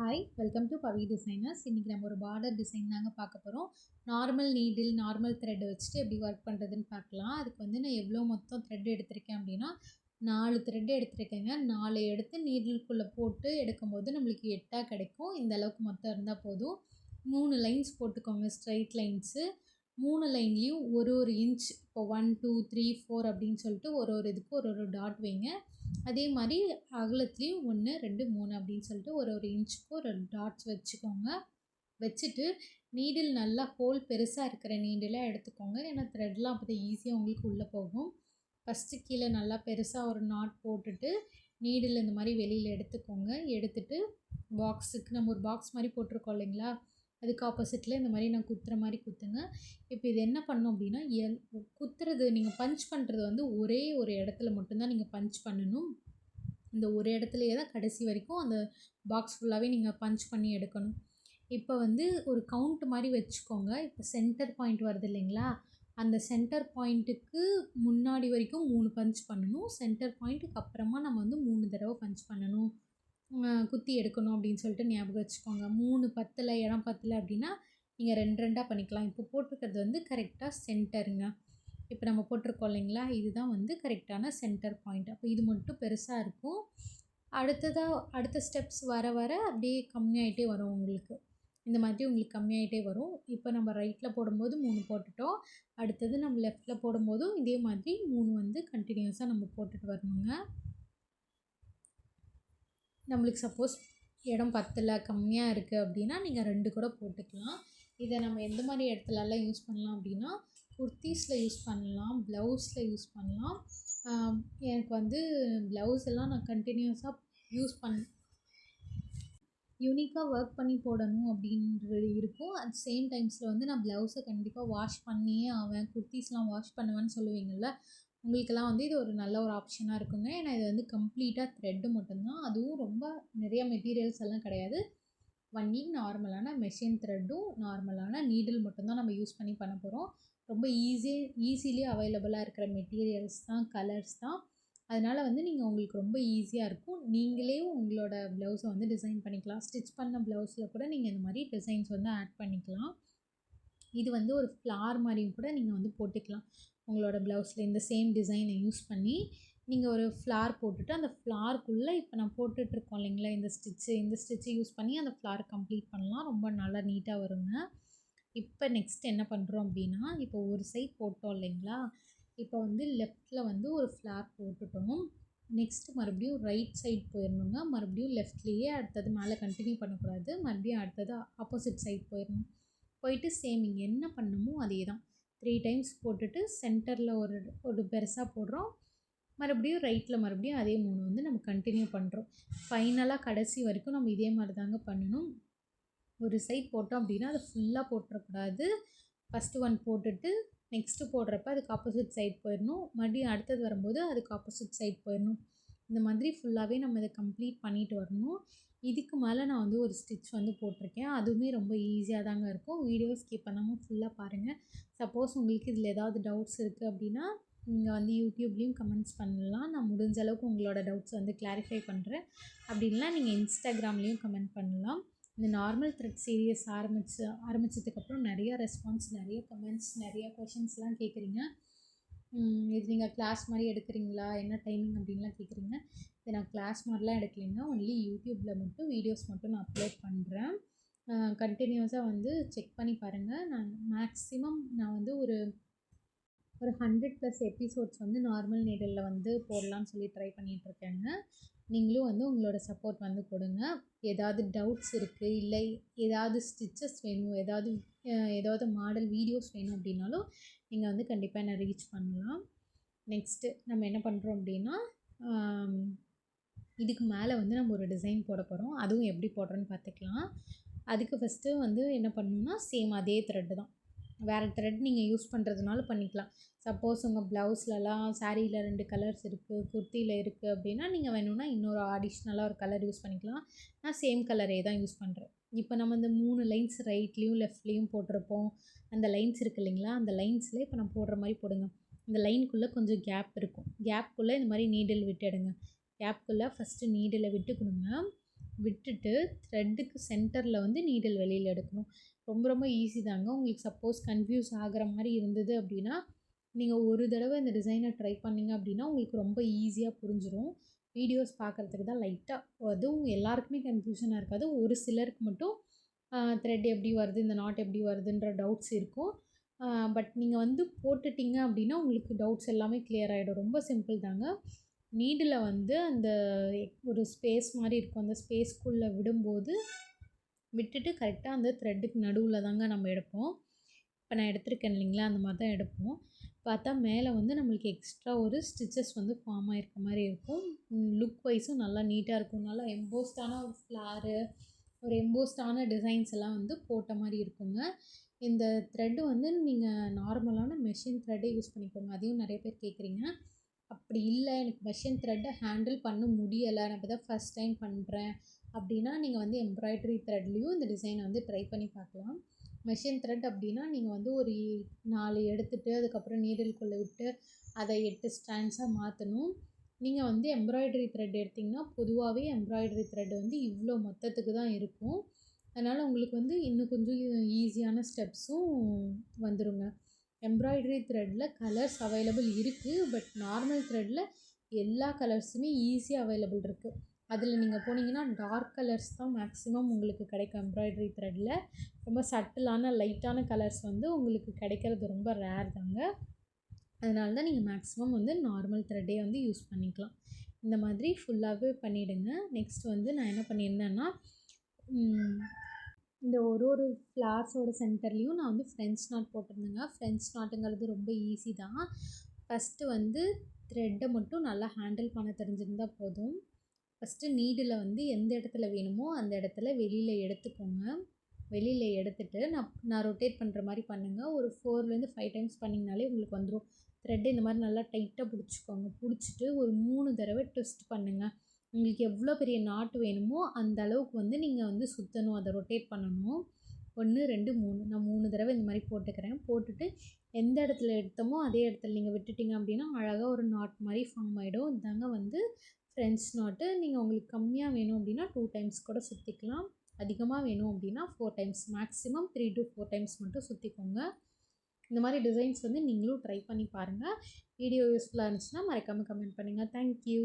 Hi welcome to Pavi designers. இன்றைக்கி நம்ம ஒரு பார்டர் டிசைன் தாங்க பார்க்க போகிறோம். நார்மல் நீடில் நார்மல் த்ரெட் வச்சுட்டு எப்படி ஒர்க் பண்ணுறதுன்னு பார்க்கலாம். அதுக்கு வந்து நான் எவ்வளோ மொத்தம் த்ரெட் எடுத்திருக்கேன் அப்படின்னா 4 த்ரெட் எடுத்திருக்கேங்க. 4 எடுத்து நீடிலுக்குள்ளே போட்டு எடுக்கும்போது நம்மளுக்கு 8 கிடைக்கும். இந்த அளவுக்கு மொத்தம் இருந்தால் போதும். 3 லைன்ஸ் போட்டுக்கோங்க, ஸ்ட்ரைட் லைன்ஸு. 3 லைன்லேயும் ஒரு இன்ச், இப்போ 1 2 3 4 அப்படின்னு சொல்லிட்டு ஒரு இதுக்கு ஒரு டாட் வைங்க. அதே மாதிரி அகலத்துலேயும் 1 2 3 அப்படின்னு சொல்லிட்டு ஒரு இன்ச்சுக்கு ஒரு டாட்ஸ் வச்சுக்கோங்க. வச்சுட்டு நீடில் நல்லா ஹோல் பெருசாக இருக்கிற நீடிலாக எடுத்துக்கோங்க. ஏன்னா த்ரெட்லாம் அப்போ தான் ஈஸியாக உங்களுக்கு உள்ளே போகும். ஃபஸ்ட்டு கீழே நல்லா பெருசாக ஒரு நாட் போட்டுட்டு நீடில் இந்த மாதிரி வெளியில் எடுத்துக்கோங்க. எடுத்துகிட்டு பாக்ஸுக்கு நம்ம ஒரு பாக்ஸ் மாதிரி போட்டிருக்கோம் இல்லைங்களா, அதுக்கு ஆப்போசிட்டில் இந்த மாதிரி நான் குத்துற மாதிரி குத்துங்க. இப்போ இது என்ன பண்ணணும் அப்படின்னா, குத்துறது நீங்கள் பஞ்ச் பண்ணுறது வந்து ஒரே ஒரு இடத்துல மட்டும்தான் நீங்கள் பஞ்ச் பண்ணணும். இந்த ஒரு இடத்துலையே தான் கடைசி வரைக்கும் அந்த பாக்ஸ் ஃபுல்லாகவே நீங்கள் பஞ்ச் பண்ணி எடுக்கணும். இப்போ வந்து ஒரு கவுண்ட் மாதிரி வச்சுக்கோங்க. இப்போ சென்டர் பாயிண்ட் வருது இல்லைங்களா, அந்த சென்டர் பாயிண்ட்டுக்கு முன்னாடி வரைக்கும் 3 பஞ்ச் பண்ணணும். சென்டர் பாயிண்ட்டுக்கு அப்புறமா நம்ம வந்து 3 தடவை பஞ்ச் பண்ணணும், குத்தி எடுக்கணும் அப்படின்னு சொல்லிட்டு ஞாபகம் வச்சுக்கோங்க. 3 பத்தலை, இடம் பத்தலை அப்படின்னா நீங்கள் 2 2 பண்ணிக்கலாம். இப்போ போட்டிருக்கிறது வந்து கரெக்டாக சென்டருங்க. இப்போ நம்ம போட்டிருக்கோம் இல்லைங்களா, இதுதான் வந்து கரெக்டான சென்டர் பாயிண்ட். அப்போ இது மட்டும் பெருசாக இருக்கும். அடுத்த ஸ்டெப்ஸ் வர வர அப்படியே கம்மியாகிட்டே வரும் உங்களுக்கு. இந்த மாதிரி உங்களுக்கு கம்மியாகிட்டே வரும். இப்போ நம்ம ரைட்டில் போடும்போது 3 போட்டுட்டோம். அடுத்தது நம்ம லெஃப்ட்டில் போடும்போதும் இதே மாதிரி 3 வந்து கண்டினியூஸாக நம்ம போட்டுட்டு வரணுங்க. நம்மளுக்கு சப்போஸ் இடம் பத்தலை, கம்மியாக இருக்குது அப்படின்னா நீங்கள் 2 கூட போட்டுக்கலாம். இதை நம்ம எந்த மாதிரி இடத்துலலாம் யூஸ் பண்ணலாம் அப்படின்னா, குர்த்தீஸில் யூஸ் பண்ணலாம், ப்ளவுஸில் யூஸ் பண்ணலாம். எனக்கு வந்து ப்ளவுஸ் எல்லாம் நான் கண்டினியூஸாக யூனிக்காக ஒர்க் பண்ணி போடணும் அப்படின்றது இருக்கும். அட் சேம் டைம்ஸில் வந்து நான் ப்ளவுஸை கண்டிப்பாக வாஷ் பண்ணியே ஆவேன், குர்த்தீஸ்லாம் வாஷ் பண்ணுவேன்னு சொல்லுவீங்கள்ல, உங்களுக்கெல்லாம் வந்து இது ஒரு நல்ல ஒரு ஆப்ஷனாக இருக்குங்க. ஏன்னா இது வந்து கம்ப்ளீட்டாக த்ரெட்டு மட்டும்தான், அதுவும் ரொம்ப நிறைய மெட்டீரியல்ஸ் எல்லாம் கிடையாது. ஒன்லி நார்மலான மெஷின் த்ரெட்டும் நார்மலான நீடில் மட்டும்தான் நம்ம யூஸ் பண்ணி பண்ண போகிறோம். ரொம்ப ஈஸிலி அவைலபிளாக இருக்கிற மெட்டீரியல்ஸ் தான், கலர்ஸ் தான். அதனால் வந்து உங்களுக்கு ரொம்ப ஈஸியாக இருக்கும். நீங்களே உங்களோட ப்ளவுஸை வந்து டிசைன் பண்ணிக்கலாம். ஸ்டிச் பண்ண ப்ளவுஸில் கூட நீங்கள் இந்த மாதிரி டிசைன்ஸ் வந்து ஆட் பண்ணிக்கலாம். இது வந்து ஒரு ஃப்ளார் மாதிரியும் கூட நீங்கள் வந்து போட்டுக்கலாம். உங்களோட ப்ளவுஸில் இந்த சேம் டிசைனை யூஸ் பண்ணி நீங்கள் ஒரு ஃப்ளார் போட்டுட்டு அந்த ஃப்ளாருக்குள்ளே இப்போ நான் போட்டுட்ருக்கோம் இல்லைங்களா, இந்த ஸ்டிச்சு யூஸ் பண்ணி அந்த ஃப்ளார் கம்ப்ளீட் பண்ணலாம். ரொம்ப நல்லா நீட்டாக வருங்க. இப்போ நெக்ஸ்ட் என்ன பண்ணுறோம் அப்படின்னா, இப்போ ஒரு சைட் போட்டோம் இல்லைங்களா, இப்போ வந்து லெஃப்ட்டில் வந்து ஒரு ஃப்ளார் போட்டுட்டோம். நெக்ஸ்ட்டு மறுபடியும் ரைட் சைட் போயிடணுங்க. மறுபடியும் லெஃப்ட்லேயே அடுத்தது மேலே கண்டினியூ பண்ணக்கூடாது. மறுபடியும் அடுத்தது ஆப்போசிட் சைட் போயிட்டு சேம் இங்கே என்ன பண்ணணுமோ அதே தான் 3 டைம்ஸ் போட்டுட்டு சென்டரில் ஒரு பெருசாக போடுறோம். மறுபடியும் ரைட்டில் மறுபடியும் அதே 3 வந்து நம்ம கண்டினியூ பண்ணுறோம். ஃபைனலாக கடைசி வரைக்கும் நம்ம இதே மாதிரி தாங்க பண்ணணும். ஒரு சைட் போட்டோம் அப்படின்னா அதை ஃபுல்லாக போட்டுறக்கூடாது. ஃபஸ்ட்டு 1 போட்டுட்டு நெக்ஸ்ட்டு போடுறப்ப அதுக்கு ஆப்போசிட் சைட் போயிடணும். மறுபடியும் அடுத்தது வரும்போது அதுக்கு ஆப்போசிட் சைட் போயிடணும். இந்த மாதிரி ஃபுல்லாகவே நம்ம இதை கம்ப்ளீட் பண்ணிட்டு வரணும். இதுக்கு மேலே நான் வந்து ஒரு ஸ்டிச் வந்து போட்டிருக்கேன். அதுவுமே ரொம்ப ஈஸியாக தாங்க இருக்கும். வீடியோ ஸ்கிப் பண்ணாமல் ஃபுல்லாக பாருங்கள். சப்போஸ் உங்களுக்கு இதில் ஏதாவது டவுட்ஸ் இருக்குது அப்படின்னா நீங்கள் வந்து யூடியூப்லேயும் கமெண்ட்ஸ் பண்ணலாம். நான் முடிஞ்ச அளவுக்கு உங்களோட டவுட்ஸ் வந்து கிளாரிஃபை பண்ணுறேன். அப்படி இல்லைனா நீங்கள் இன்ஸ்டாகிராம்லேயும் கமெண்ட் பண்ணலாம். இந்த நார்மல் த்ரெட் சீரியஸ் ஆரம்பித்ததுக்கப்புறம் நிறைய ரெஸ்பான்ஸ், நிறைய கமெண்ட்ஸ், நிறைய கொஷின்ஸ்லாம் கேட்குறீங்க. இது நீங்கள் கிளாஸ் மாதிரி எடுக்கிறீங்களா, என்ன டைமிங் அப்படின்லாம் கேட்குறீங்க. இது நான் கிளாஸ் மாதிரிலாம் எடுக்கலைங்க. ஒன்லி யூடியூப்பில் மட்டும் வீடியோஸ் மட்டும் நான் அப்லோட் பண்ணுறேன். கண்டினியூஸாக வந்து செக் பண்ணி பாருங்கள். நான் வந்து ஒரு 100+ எபிசோட்ஸ் வந்து நார்மல் நீடிலில் வந்து போடலான்னு சொல்லி ட்ரை பண்ணிகிட்ருக்கேங்க. நீங்களும் வந்து உங்களோட சப்போர்ட் வந்து கொடுங்க. ஏதாவது டவுட்ஸ் இருக்குது, இல்லை ஏதாவது ஸ்டிச்சஸ் வேணும், ஏதாவது மாடல் வீடியோஸ் வேணும் அப்படின்னாலும் நீங்கள் வந்து கண்டிப்பாக என்னை ரீச் பண்ணலாம். நெக்ஸ்ட்டு நம்ம என்ன பண்ணுறோம் அப்படின்னா, இதுக்கு மேலே வந்து நம்ம ஒரு டிசைன் போட போகிறோம். அதுவும் எப்படி போடுறோன்னு பார்த்துக்கலாம். அதுக்கு ஃபஸ்ட்டு வந்து என்ன பண்ணணும்னா, சேம் அதே த்ரெட்டு தான். வேறு த்ரெட் நீங்கள் யூஸ் பண்ணுறதுனால பண்ணிக்கலாம். சப்போஸ் உங்கள் ப்ளவுஸ்லலாம் சாரியில் 2 கலர்ஸ் இருக்குது, குர்த்தியில் இருக்குது அப்படின்னா நீங்கள் வேணும்னா இன்னொரு அடிஷ்னலாக ஒரு கலர் யூஸ் பண்ணிக்கலாம். நான் சேம் கலரே தான் யூஸ் பண்ணுறேன். இப்போ நம்ம இந்த 3 லைன்ஸ் ரைட்லேயும் லெஃப்ட்லேயும் போட்டிருப்போம். அந்த லைன்ஸ் இருக்குது இல்லைங்களா, அந்த லைன்ஸில் இப்போ நான் போடுற மாதிரி போடுங்க. இந்த லைனுக்குள்ளே கொஞ்சம் கேப் இருக்கும். கேப்புக்குள்ளே இந்த மாதிரி நீடில் விட்டுடுங்க. கேப்புக்குள்ளே ஃபஸ்ட்டு நீடில் விட்டு கொடுங்க. விட்டுட்டு த்ரெட்டுக்கு சென்டரில் வந்து நீடில் வெளியில் எடுக்கணும். ரொம்ப ரொம்ப ஈஸி தாங்க. உங்களுக்கு சப்போஸ் கன்ஃப்யூஸ் ஆகிற மாதிரி இருந்தது அப்படின்னா நீங்கள் ஒரு தடவை இந்த டிசைனை ட்ரை பண்ணிங்க அப்படின்னா உங்களுக்கு ரொம்ப ஈஸியாக புரிஞ்சிடும். வீடியோஸ் பார்க்குறதுக்கு தான் லைட்டாக அதுவும் எல்லாருக்குமே கன்ஃப்யூஷனாக இருக்காது. ஒரு சிலருக்கு மட்டும் த்ரெட் எப்படி வருது, இந்த நாட் எப்படி வருதுன்ற டவுட்ஸ் இருக்கும். பட் நீங்கள் வந்து போட்டுட்டீங்க அப்படின்னா உங்களுக்கு டவுட்ஸ் எல்லாமே கிளியர் ஆகிடும். ரொம்ப சிம்பிள் தாங்க. நீடில் வந்து அந்த ஒரு ஸ்பேஸ் மாதிரி இருக்கும். அந்த ஸ்பேஸ்க்குள்ளே விடும்போது விட்டுட்டு கரெக்டாக அந்த த்ரெட்டுக்கு நடுவில் தாங்க நம்ம எடுப்போம். இப்போ நான் எடுத்திருக்கேன் இல்லைங்களா, அந்த மாதிரி தான் எடுப்போம். பார்த்தா மேலே வந்து நம்மளுக்கு எக்ஸ்ட்ரா ஒரு ஸ்டிச்சஸ் வந்து ஃபார்ம் ஆகிருக்க மாதிரி இருக்கும். லுக் வைஸும் நல்லா நீட்டாக இருக்கும். நல்லா எம்போஸ்டான ஒரு ஃப்ளாரு, ஒரு எம்போஸ்டான டிசைன்ஸ் எல்லாம் வந்து போட்ட மாதிரி இருக்குங்க. இந்த த்ரெட்டு வந்து நீங்கள் நார்மலான மெஷின் த்ரெட்டே யூஸ் பண்ணிக்கோங்க. அதையும் நிறைய பேர் கேட்குறீங்க. அப்படி இல்லை எனக்கு மெஷின் த்ரெட்டை ஹேண்டில் பண்ண முடியலை, நான் இப்போ தான் ஃபஸ்ட் டைம் பண்ணுறேன் அப்படின்னா நீங்கள் வந்து எம்ப்ராய்டரி த்ரெட்லேயும் இந்த டிசைனை வந்து ட்ரை பண்ணி பார்க்கலாம். மெஷின் த்ரெட் அப்படின்னா நீங்கள் வந்து ஒரு 4 எடுத்துகிட்டு அதுக்கப்புறம் நீடில்குள்ளே விட்டு அதை 8 ஸ்டாண்ட்ஸாக மாற்றணும். நீங்கள் வந்து எம்ப்ராய்டரி த்ரெட் எடுத்திங்கன்னா பொதுவாகவே எம்ப்ராய்டரி த்ரெட் வந்து இவ்வளோ மொத்தத்துக்கு தான் இருக்கும். அதனால் உங்களுக்கு வந்து இன்னும் கொஞ்சம் ஈஸியான ஸ்டெப்ஸும் வந்துடுங்க. எம்ப்ராய்டரி த்ரெட்டில் கலர்ஸ் அவைலபிள் இருக்குது. பட் நார்மல் த்ரெட்டில் எல்லா கலர்ஸுமே ஈஸியாக அவைலபிள் இருக்குது. அதில் நீங்கள் போனீங்கன்னா டார்க் கலர்ஸ் தான் மேக்ஸிமம் உங்களுக்கு கிடைக்கும். எம்ப்ராய்டரி த்ரெட்டில் ரொம்ப சட்டிலான லைட்டான கலர்ஸ் வந்து உங்களுக்கு கிடைக்கிறது ரொம்ப ரேர் தாங்க. அதனால தான் நீங்கள் மேக்ஸிமம் வந்து நார்மல் த்ரெட்டே வந்து யூஸ் பண்ணிக்கலாம். இந்த மாதிரி ஃபுல்லாகவே பண்ணிவிடுங்க. நெக்ஸ்ட் வந்து நான் என்ன பண்ணியிருந்தேன்னா இந்த ஒரு ஃப்ளார்ஸோட சென்டர்லேயும் நான் வந்து ஃப்ரெஞ்ச் நாட் போட்டிருந்தேங்க. ஃப்ரெஞ்ச் நாட்டுங்கிறது ரொம்ப ஈஸி தான். ஃபஸ்ட்டு வந்து த்ரெட்டை மட்டும் நல்லா ஹேண்டில் பண்ண தெரிஞ்சிருந்தால் போதும். ஃபஸ்ட்டு நீடில் வந்து எந்த இடத்துல வேணுமோ அந்த இடத்துல வெளியில் எடுத்துக்கோங்க. வெளியில் எடுத்துகிட்டு நான் ரொட்டேட் பண்ணுற மாதிரி பண்ணுங்கள். ஒரு 4லேருந்து 5 டைம்ஸ் பண்ணிங்கனாலே உங்களுக்கு வந்துடும். த்ரெட்டை இந்த மாதிரி நல்லா டைட்டாக பிடிச்சிக்கோங்க. பிடிச்சிட்டு ஒரு 3 தடவை ட்விஸ்ட் பண்ணுங்கள். உங்களுக்கு எவ்வளோ பெரிய நாட் வேணுமோ அந்த அளவுக்கு வந்து நீங்கள் வந்து சுற்றணும், அதை ரொட்டேட் பண்ணணும். 1 2 3 நான் 3 தடவை இந்த மாதிரி போட்டுக்கிறேன். போட்டுட்டு எந்த இடத்துல எடுத்தோமோ அதே இடத்துல நீங்கள் விட்டுட்டிங்க அப்படின்னா அழகாக ஒரு நாட் மாதிரி ஃபார்ம் ஆகிடும். இதாங்க வந்து ஃப்ரெஞ்ச் நாட்டு. நீங்கள் உங்களுக்கு கம்மியாக வேணும் அப்படின்னா 2 டைம்ஸ் கூட சுற்றிக்கலாம். அதிகமாக வேணும் அப்படின்னா 4 டைம்ஸ், மேக்ஸிமம் 3 to 4 டைம்ஸ் மட்டும் சுற்றிக்கோங்க. இந்த மாதிரி டிசைன்ஸ் வந்து நீங்களும் ட்ரை பண்ணி பாருங்கள். வீடியோ யூஸ்ஃபுல்லாக இருந்துச்சுன்னா மறக்காமல் கமெண்ட் பண்ணுங்கள். தேங்க்யூ.